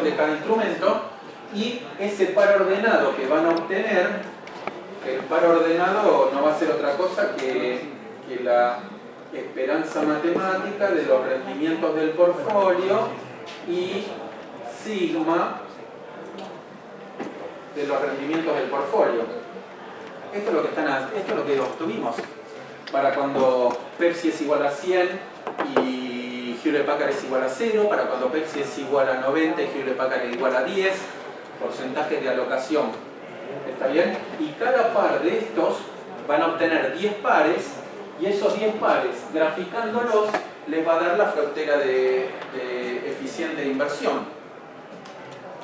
de cada instrumento, y ese par ordenado que van a obtener, el par ordenado no va a ser otra cosa que la esperanza matemática de los rendimientos del portfolio y sigma de los rendimientos del portfolio. Esto es lo que obtuvimos para cuando Pepsi es igual a 100 y Hewlett Packard es igual a 0, para cuando Pepsi es igual a 90 y Hewlett Packard es igual a 10, porcentaje de alocación. ¿Está bien? Y cada par de estos van a obtener 10 pares, y esos 10 pares, graficándolos, les va a dar la frontera de eficiente de inversión.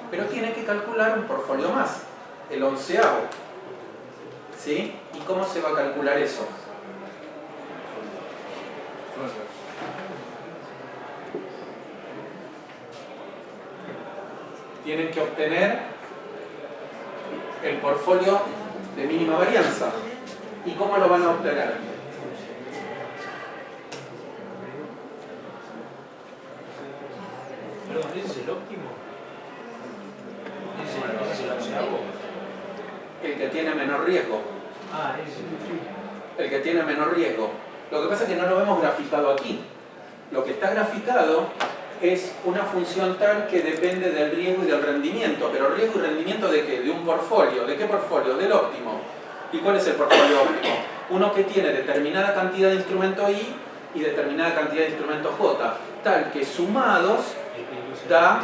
Pero tiene que calcular un portfolio más, el 11avo. ¿Sí? ¿Y cómo se va a calcular eso? Tienen que obtener el portfolio de mínima varianza. ¿Y cómo lo van a obtener? Perdón, ¿ese es el óptimo? ¿Ese es el onceavo? El que tiene menor riesgo. Ah, ese es el... El que tiene menor riesgo. Lo que pasa es que no lo vemos graficado aquí. Lo que está graficado es una función tal que depende del riesgo y del rendimiento. ¿Pero riesgo y rendimiento de qué? De un portfolio. ¿De qué portfolio? Del óptimo. ¿Y cuál es el portfolio óptimo? Uno que tiene determinada cantidad de instrumento I y determinada cantidad de instrumento J, tal que sumados da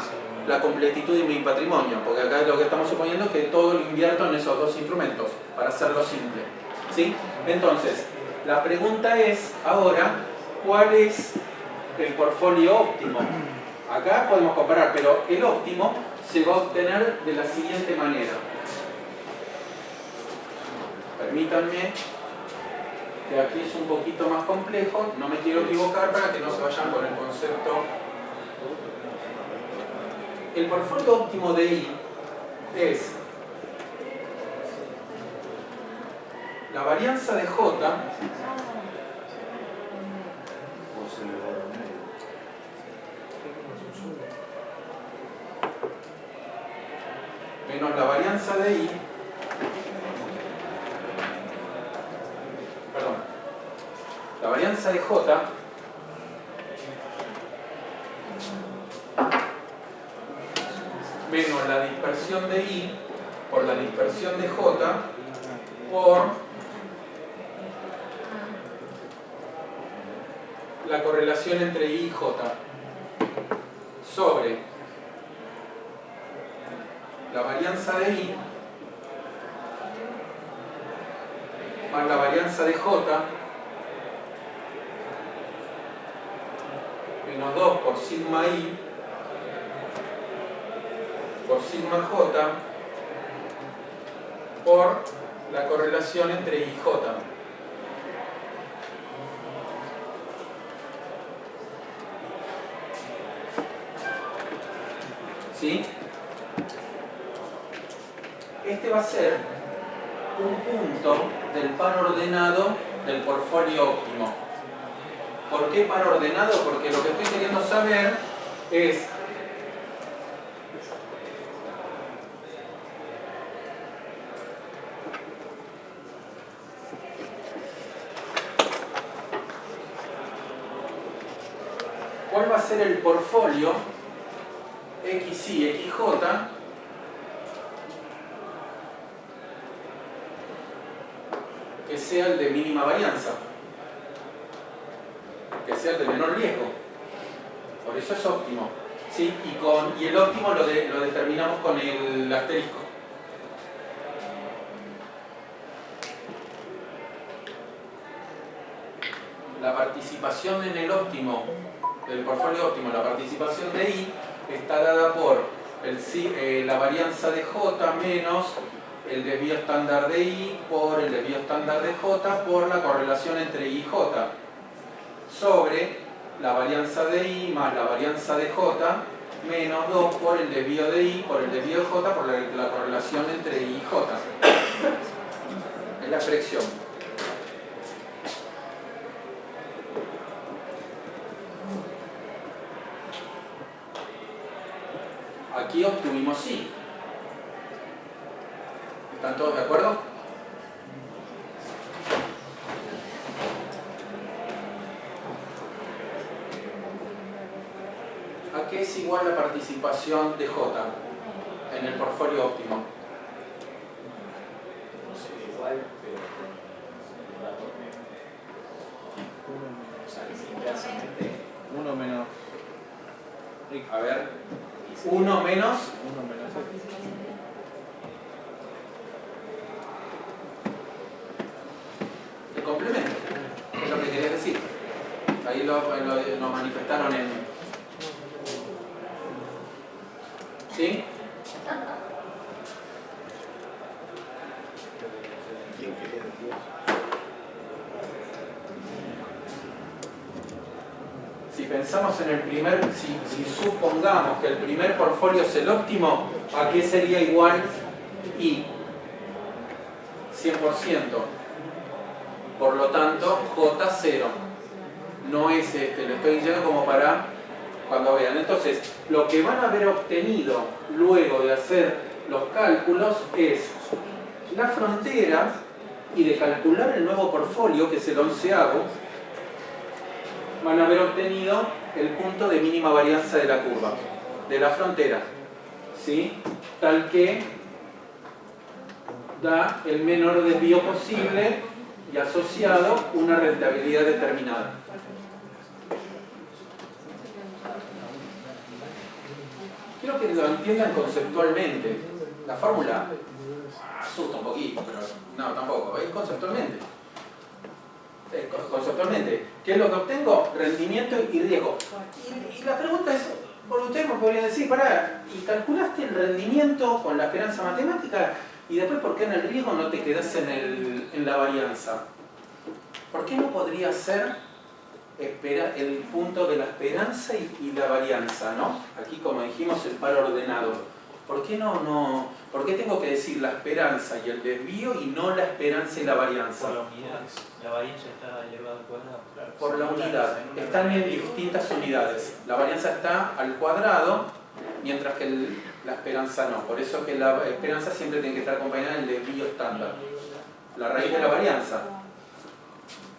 la completitud de mi patrimonio, porque acá lo que estamos suponiendo es que todo lo invierto en esos dos instrumentos, para hacerlo simple. ¿Sí? Entonces, la pregunta es ahora, ¿cuál es el portfolio óptimo? Acá podemos comparar, pero el óptimo se va a obtener de la siguiente manera. Permítanme, que aquí es un poquito más complejo, no me quiero equivocar para que no se vayan con el concepto. El portfolio óptimo de I es la varianza de J menos la varianza de I, perdón, la varianza de J menos la dispersión de I por la dispersión de J por la correlación entre I y J sobre la varianza de I más la varianza de J menos 2 por sigma I por sigma J por la correlación entre I y J. ¿Sí? Este va a ser un punto del par ordenado del portfolio óptimo. ¿Por qué par ordenado? Porque lo que estoy queriendo saber es cuál va a ser el portfolio XY, XJ que sea el de mínima varianza, que sea el de menor riesgo. Por eso es óptimo. ¿Sí? Y el óptimo lo determinamos con el asterisco. La participación en el óptimo, del portfolio óptimo, la participación de I está dada por la varianza de J menos el desvío estándar de I por el desvío estándar de J por la correlación entre I y J sobre la varianza de I más la varianza de J menos 2 por el desvío de I por el desvío de J por la correlación entre I y J. Es la expresión. Aquí aquí obtuvimos I. ¿Están todos de acuerdo? ¿A qué es igual la participación de J en el portfolio óptimo? No sé, igual, pero o sea, que inversamente 1 menos. A ver, 1 menos. 1 menos X. El complemento, es lo que quería decir. Ahí lo manifestaron en... ¿Sí? Si pensamos en el primer, si supongamos que el primer portfolio es el óptimo, ¿a qué sería igual I? 100%. Por lo tanto, J 0. No es este, lo estoy diciendo como para cuando vean. Entonces, lo que van a haber obtenido luego de hacer los cálculos es la frontera y de calcular el nuevo portfolio, que es el 11avo, van a haber obtenido el punto de mínima varianza de la curva, de la frontera, ¿sí? Tal que da el menor desvío posible y asociado una rentabilidad determinada. Quiero que lo entiendan conceptualmente. La fórmula asusta un poquito, pero no, tampoco. Es conceptualmente. Conceptualmente, ¿qué es lo que obtengo? Rendimiento y riesgo. Y la pregunta es, por ustedes me podrían decir, pará, ¿y calculaste el rendimiento con la esperanza matemática? Y después, ¿por qué en el riesgo no te quedás en la varianza? ¿Por qué no podría ser el punto de la esperanza y la varianza, ¿no? Aquí, como dijimos, el par ordenado. ¿Por qué ¿por qué tengo que decir la esperanza y el desvío y no la esperanza y la varianza? por la unidad, la varianza está elevada al cuadrado. Claro. Por la unidad. Están en distintas unidades. La varianza está al cuadrado, mientras que la esperanza no. Por eso que la esperanza siempre tiene que estar acompañada del desvío estándar. La raíz de la varianza.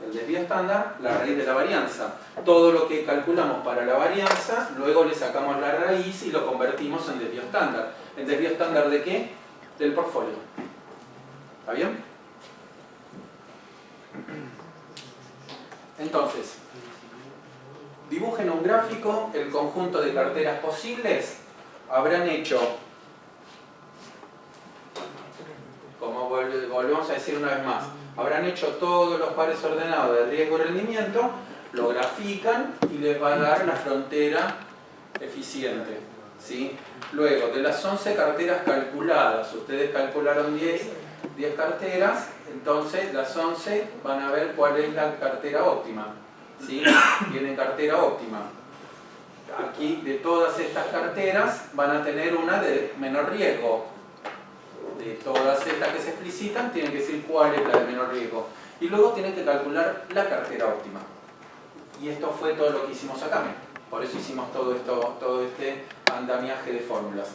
El desvío estándar, la raíz de la varianza. Todo lo que calculamos para la varianza, luego le sacamos la raíz y lo convertimos en desvío estándar. ¿El desvío estándar de qué? Del portfolio. ¿Está bien? Entonces, dibujen un gráfico, el conjunto de carteras posibles. Habrán hecho, como volvemos a decir una vez más, habrán hecho todos los pares ordenados de riesgo y rendimiento, lo grafican y les va a dar la frontera eficiente, ¿sí? Luego, de las 11 carteras calculadas, ustedes calcularon 10 carteras, entonces las 11 van a ver cuál es la cartera óptima, ¿sí? Tienen cartera óptima. Aquí, de todas estas carteras, van a tener una de menor riesgo. De todas estas que se explicitan, tienen que decir cuál es la de menor riesgo. Y luego tienen que calcular la cartera óptima. Y esto fue todo lo que hicimos acá. Por eso hicimos todo este andamiaje de fórmulas.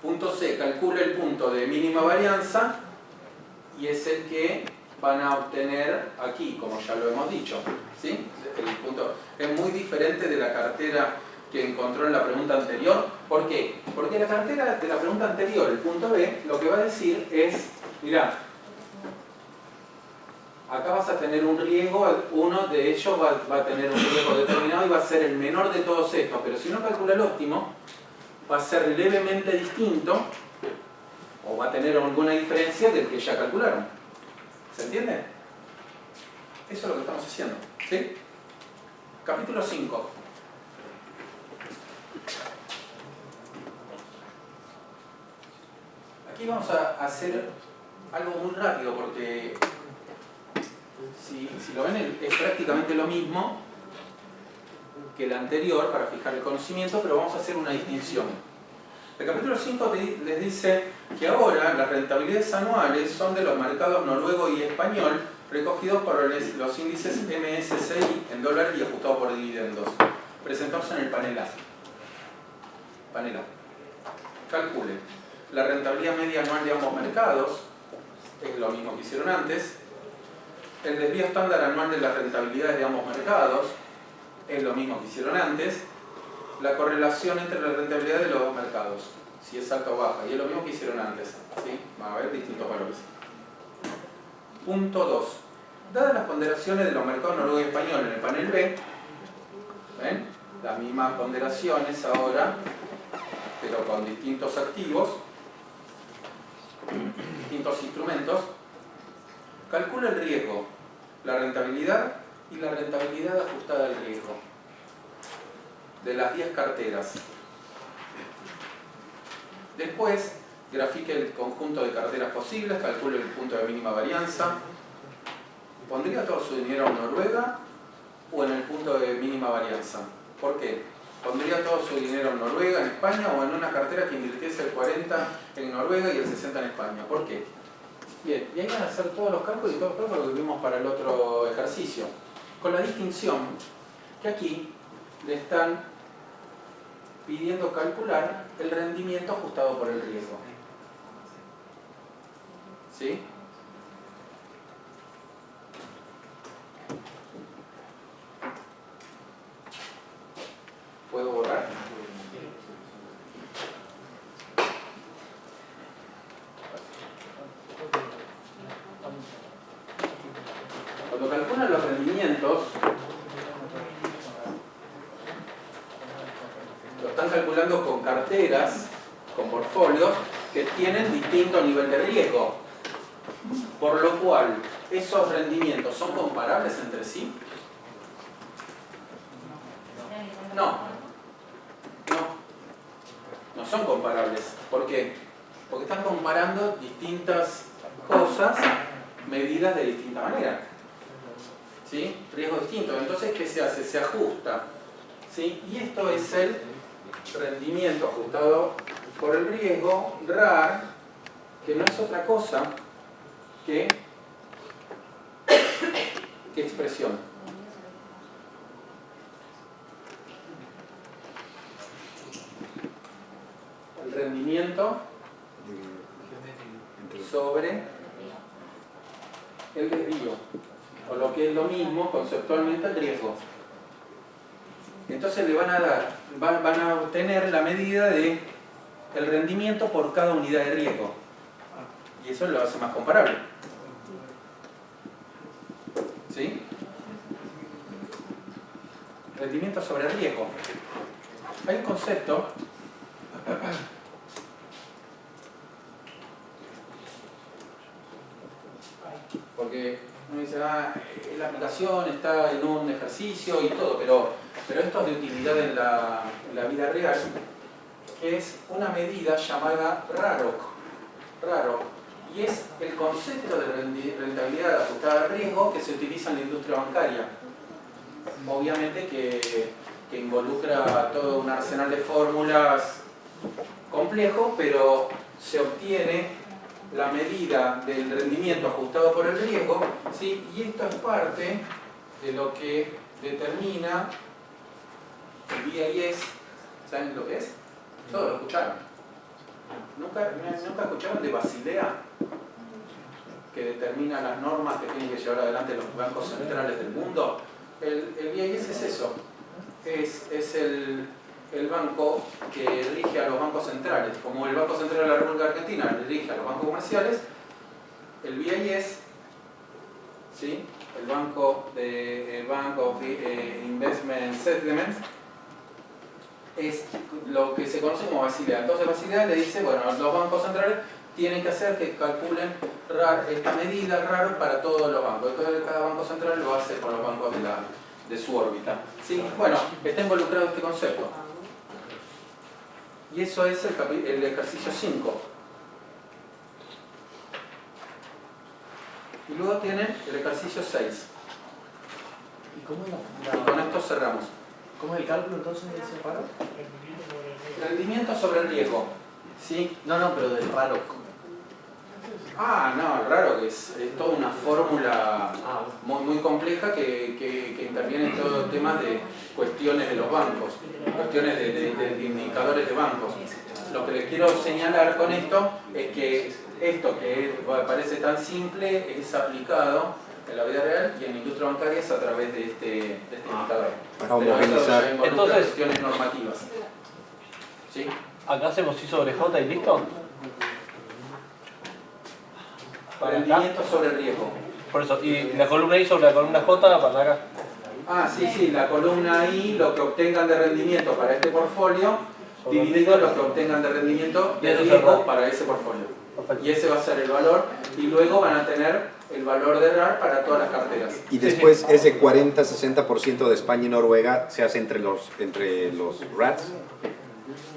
Punto C, calcula el punto de mínima varianza y es el que van a obtener aquí, como ya lo hemos dicho, ¿sí? El punto es muy diferente de la cartera que encontró en la pregunta anterior. ¿Por qué? Porque la cartera de la pregunta anterior, el punto B, lo que va a decir es, mirá, acá vas a tener un riesgo, uno de ellos va a tener un riesgo determinado y va a ser el menor de todos estos, pero si uno calcula el óptimo, va a ser levemente distinto o va a tener alguna diferencia del que ya calcularon. ¿Se entiende? Eso es lo que estamos haciendo, ¿sí? Capítulo 5. Aquí vamos a hacer algo muy rápido porque si lo ven es prácticamente lo mismo que el anterior para fijar el conocimiento, pero vamos a hacer una distinción. El capítulo 5 les dice que ahora las rentabilidades anuales son de los mercados noruego y español recogidos por los índices MSCI en dólares y ajustados por dividendos, presentados en el panel A. Panel A. Calcule la rentabilidad media anual de ambos mercados, es lo mismo que hicieron antes. El desvío estándar anual de las rentabilidades de ambos mercados, es lo mismo que hicieron antes. La correlación entre la rentabilidad de los dos mercados, si es alta o baja, y es lo mismo que hicieron antes, ¿sí? Va a haber distintos valores. Punto 2. Dadas las ponderaciones de los mercados noruego y español en el panel B, ¿ven? Las mismas ponderaciones ahora, pero con distintos activos, distintos instrumentos. Calcula el riesgo, la rentabilidad y la rentabilidad ajustada al riesgo de las 10 carteras. Después, grafique el conjunto de carteras posibles, calcule el punto de mínima varianza. ¿Pondría todo su dinero en Noruega o en el punto de mínima varianza? ¿Por qué? ¿Pondría todo su dinero en Noruega, en España, o en una cartera que invirtiese el 40 en Noruega y el 60 en España? ¿Por qué? Bien, y ahí van a hacer todos los cálculos y todos los cálculos que vimos para el otro ejercicio. Con la distinción que aquí le están pidiendo calcular el rendimiento ajustado por el riesgo. ¿Sí? ¿Puedo borrar? Cuando calculan los rendimientos, lo están calculando con carteras, con portfolios, que tienen distinto nivel de riesgo. Por lo cual, esos rendimientos son comparables entre sí. No son comparables. ¿Por qué? Porque están comparando distintas cosas medidas de distinta manera. ¿Sí? Riesgo distinto. Entonces, ¿qué se hace? Se ajusta. ¿Sí? Y esto es el rendimiento ajustado por el riesgo, RAR, que no es otra cosa que expresión. El rendimiento sobre el desvío, o lo que es lo mismo conceptualmente el riesgo. Entonces le van a obtener la medida de el rendimiento por cada unidad de riesgo, y eso lo hace más comparable. ¿Sí? Rendimiento sobre riesgo. Hay un concepto porque uno dice, la aplicación está en un ejercicio y todo, pero esto es de utilidad en la vida real. Es una medida llamada RAROC, y es el concepto de rentabilidad ajustada al riesgo que se utiliza en la industria bancaria. Obviamente que involucra todo un arsenal de fórmulas complejo, pero se obtiene la medida del rendimiento ajustado por el riesgo, ¿sí? Y esto es parte de lo que determina el BIS. ¿Saben lo que es? Todos lo escucharon. ¿Nunca escucharon de Basilea? Que determina las normas que tienen que llevar adelante los bancos centrales del mundo. El BIS es eso. Es el banco que rige a los bancos centrales. Como el Banco Central de la República Argentina rige a los bancos comerciales, el BIS, ¿sí? el Bank of Investment Settlements, es lo que se conoce como Basilea. Entonces Basilea le dice, bueno, los bancos centrales tienen que hacer que calculen esta medida RAR para todos los bancos. Entonces cada banco central lo hace con los bancos de su órbita. ¿Sí? Bueno, está involucrado este concepto. Y eso es el ejercicio 5. Y luego tienen el ejercicio 6. Y con esto cerramos. ¿Cómo es el cálculo entonces de ese paro? Rendimiento sobre el riesgo. ¿Sí? No, pero del paro. Ah, no, raro que es toda una fórmula Ah, bueno. muy compleja que interviene en todo temas de cuestiones de los bancos, cuestiones de indicadores de bancos. Lo que les quiero señalar con esto es que esto que parece tan simple es aplicado en la vida real y en la industria bancaria es a través de este indicador. Para Pero eso homogeneizar. ya involucra Entonces- cuestiones normativas. ¿Sí? Acá hacemos I sobre J y listo. Para acá. Rendimiento sobre riesgo. Por eso, y la columna I sobre la columna J para acá. Ah, sí, la columna I, lo que obtengan de rendimiento para este portfolio, dividido lo que obtengan de rendimiento Y de eso es riesgo RAR. para ese portfolio. Perfecto. Y ese va a ser el valor, y luego van a tener el valor de RAR para todas las carteras. Y después ese 40-60% de España y Noruega se hace entre los RATs,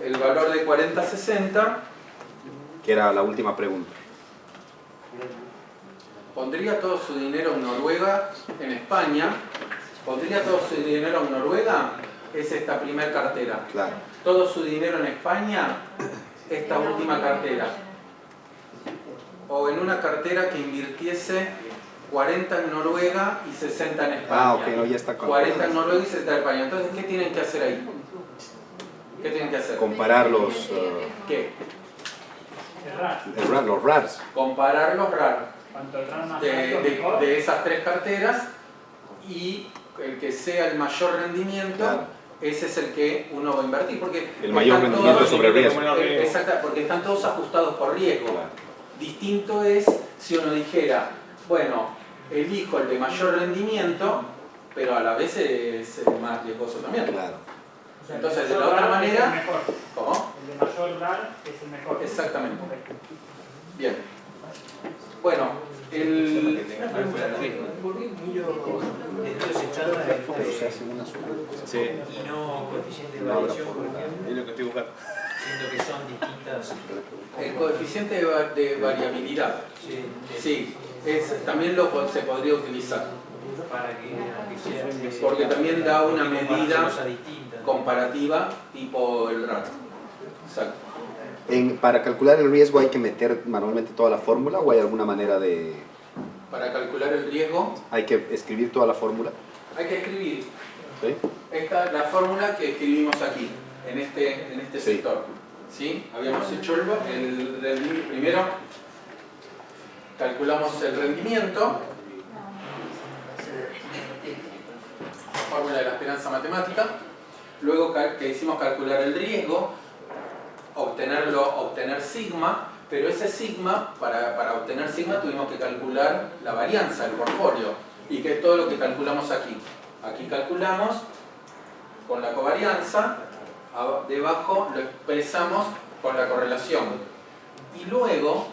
El valor de 40-60 que era la última pregunta. pondría todo su dinero en Noruega, en España, pondría todo su dinero en Noruega, es esta primera cartera. Claro. Todo su dinero en España, esta última cartera. O en una cartera que invirtiese 40 en Noruega y 60 en España. Ah, ok, no, ya está 40 en Noruega y 60 en España. Entonces, ¿qué tienen que hacer ahí? ¿Qué tienen que hacer? Comparar los ¿Qué? los RATs. Comparar los RAR Cuanto el RAM más alto, de mejor. esas tres carteras y el que sea el mayor rendimiento, Claro. ese es el que uno va a invertir. Porque El mayor están rendimiento todos- sobre riesgo. Exacto, porque están todos ajustados por riesgo. Claro. Distinto es si uno dijera, bueno, elijo el de mayor rendimiento, pero a la vez es el más riesgoso también. Claro. O sea, Entonces, el de la mayor otra RAR es manera- el mejor. ¿Cómo? El de mayor RAR es el mejor. Exactamente. Ok. Bien. Bueno, el... Porque miro de estudios estándar Se hace una sola. y no coeficiente de No habrá variación, por problema. ejemplo, Es lo que estoy buscando. siendo que son distintas. El coeficiente de variabilidad, Sí, sí, también se podría utilizar, para que aunque sea. porque también da una medida cosa distinta. comparativa tipo el RAR. Exacto. Para calcular el riesgo hay que meter manualmente toda la fórmula o hay alguna manera de... Para calcular el riesgo Hay que escribir toda la fórmula. hay que escribir ¿Sí? la fórmula que escribimos aquí, en este Sí. sector. ¿Sí? Habíamos hecho el rendimiento. Primero calculamos el rendimiento, fórmula de la esperanza matemática. Luego que hicimos calcular el riesgo, obtener sigma, pero ese sigma, para obtener sigma tuvimos que calcular la varianza del portfolio, y que es todo lo que calculamos aquí. Aquí calculamos con la covarianza, debajo lo expresamos con la correlación. Y luego,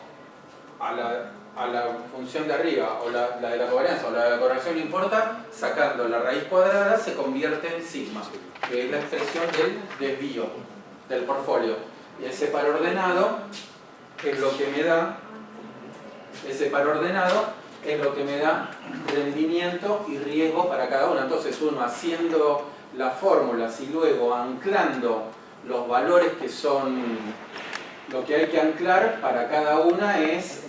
a la función de arriba, o la de la covarianza, o la de la correlación, no importa, sacando la raíz cuadrada se convierte en sigma, que es la expresión del desvío del portfolio. Y ese par ordenado es lo que me da, rendimiento y riesgo para cada uno. Entonces uno haciendo las fórmulas y luego anclando los valores que son lo que hay que anclar para cada una es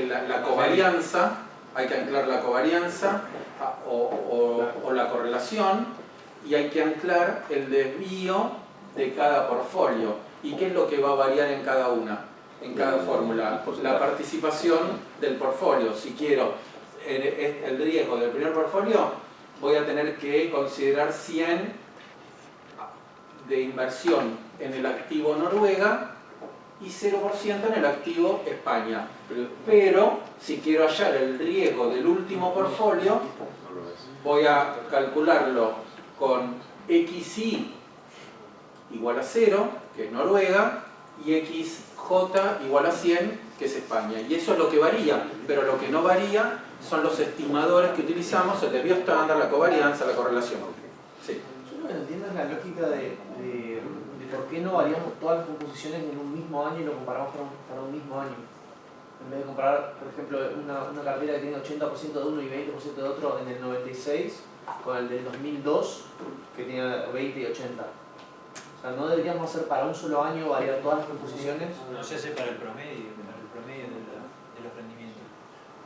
la covarianza, hay que anclar la covarianza o la correlación, y hay que anclar el desvío de cada portfolio. ¿Y qué es lo que va a variar en cada una? En cada fórmula, la participación del portfolio. Si quiero el riesgo del primer portfolio, voy a tener que considerar 100 de inversión en el activo Noruega y 0% en el activo España. Pero si quiero hallar el riesgo del último portfolio, voy a calcularlo con XI igual a 0, que es Noruega, y XJ igual a 100, que es España. Y eso es lo que varía, pero lo que no varía son los estimadores que utilizamos, el desvío estándar, la covarianza, la correlación. Sí. Yo lo que no entiendo es la lógica de por qué no variamos todas las composiciones en un mismo año y lo comparamos para un mismo año. En vez de comparar, por ejemplo, una cartera que tiene 80% de uno y 20% de otro en el 96 con el del 2002 que tiene 20 y 80. O sea, ¿no deberíamos hacer para un solo año variar todas las composiciones? No se hace para el promedio de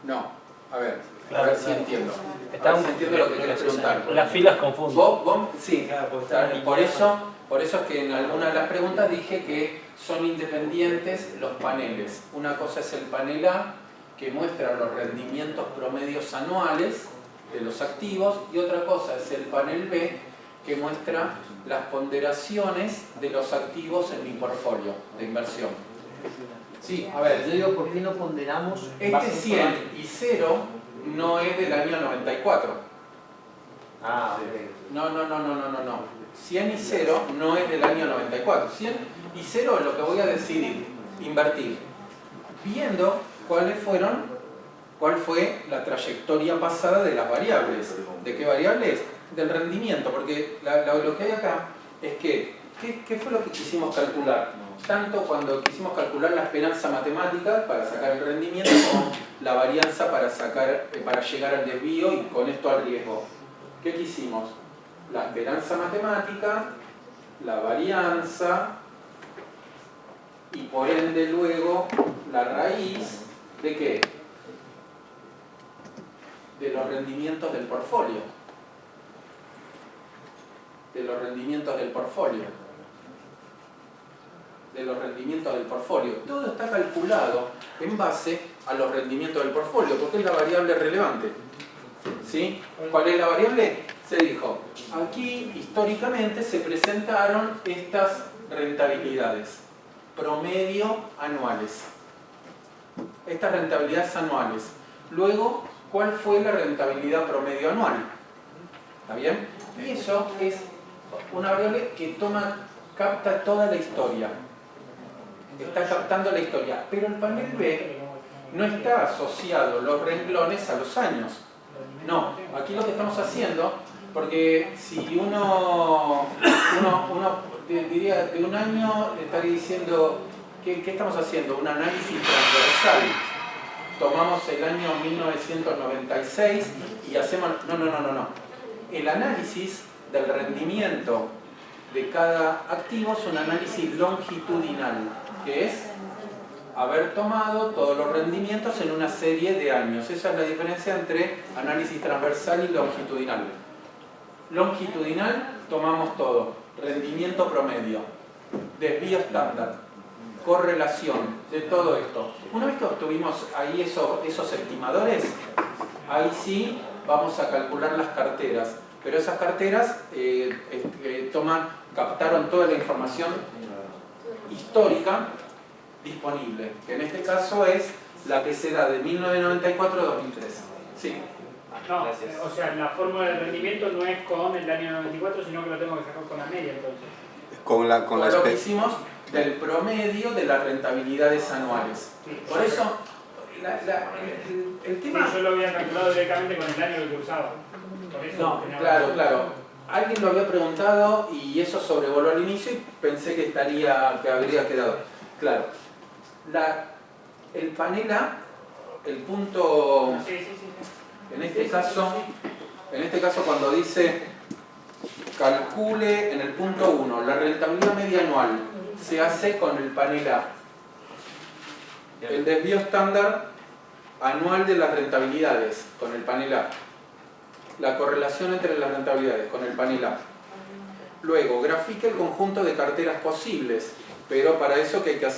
No, a ver Claro, si claro. entiendo. Está A ver si entiendo lo que querés preguntar. Las filas confunden. Sí, Claro, porque están por eso es que en alguna de las preguntas dije que son independientes los paneles. Una cosa es el panel A, que muestra los rendimientos promedios anuales de los activos, y otra cosa es el panel B, que muestra las ponderaciones de los activos en mi portfolio de inversión. Sí, a ver, yo digo, ¿por qué no ponderamos? Este bases 100 y 0 no es del año 94. Ah, ok. No. 100 y 0 no es del año 94. 100 y 0 es lo que voy a decidir, invertir, viendo cuál fue la trayectoria pasada de las variables. ¿De qué variables? Del rendimiento, porque lo que hay acá es que, ¿qué fue lo que quisimos calcular? Tanto cuando quisimos calcular la esperanza matemática para sacar el rendimiento, como la varianza para llegar al desvío y con esto al riesgo. ¿Qué quisimos? La esperanza matemática, la varianza y por ende luego la raíz ¿de qué? De los rendimientos del portfolio. De los rendimientos del portfolio. Todo está calculado en base a los rendimientos del portfolio, porque es la variable relevante. ¿Sí? ¿Cuál es la variable? Se dijo, aquí históricamente se presentaron estas rentabilidades promedio anuales. Estas rentabilidades anuales. Luego, ¿cuál fue la rentabilidad promedio anual? ¿Está bien? Y eso es una variable que capta toda la historia. Está captando la historia. Pero el panel B no está asociado los renglones a los años. No, aquí lo que estamos haciendo, porque si uno diría de un año, estaría diciendo, ¿qué estamos haciendo? Un análisis transversal. Tomamos el año 1996 y hacemos... No. El análisis del rendimiento de cada activo es un análisis longitudinal, que es haber tomado todos los rendimientos en una serie de años. Esa es la diferencia entre análisis transversal y longitudinal. Longitudinal, tomamos todo. Rendimiento promedio, desvío estándar, correlación, de todo esto. Una vez que obtuvimos ahí esos estimadores, ahí sí vamos a calcular las carteras. Pero esas carteras captaron toda la información histórica disponible, que en este caso es la que se da de 1994 a 2003. Sí. No, o sea, la fórmula de rendimiento no es con el año 94, sino que lo tengo que sacar con la media, entonces. Con Lo que hicimos del promedio de las rentabilidades anuales. Sí. Por eso, el tema... Sí, yo lo había calculado directamente con el año que usaba. Por eso No, tenía- claro. Alguien lo había preguntado y eso sobrevoló al inicio y pensé que habría quedado. Claro. El panel A, el punto... Sí. En este caso cuando dice calcule en el punto 1, la rentabilidad media anual se hace con el panel A. El desvío estándar anual de las rentabilidades con el panel A. La correlación entre las rentabilidades con el panel A. Luego, grafique el conjunto de carteras posibles, pero para eso que hay que hacer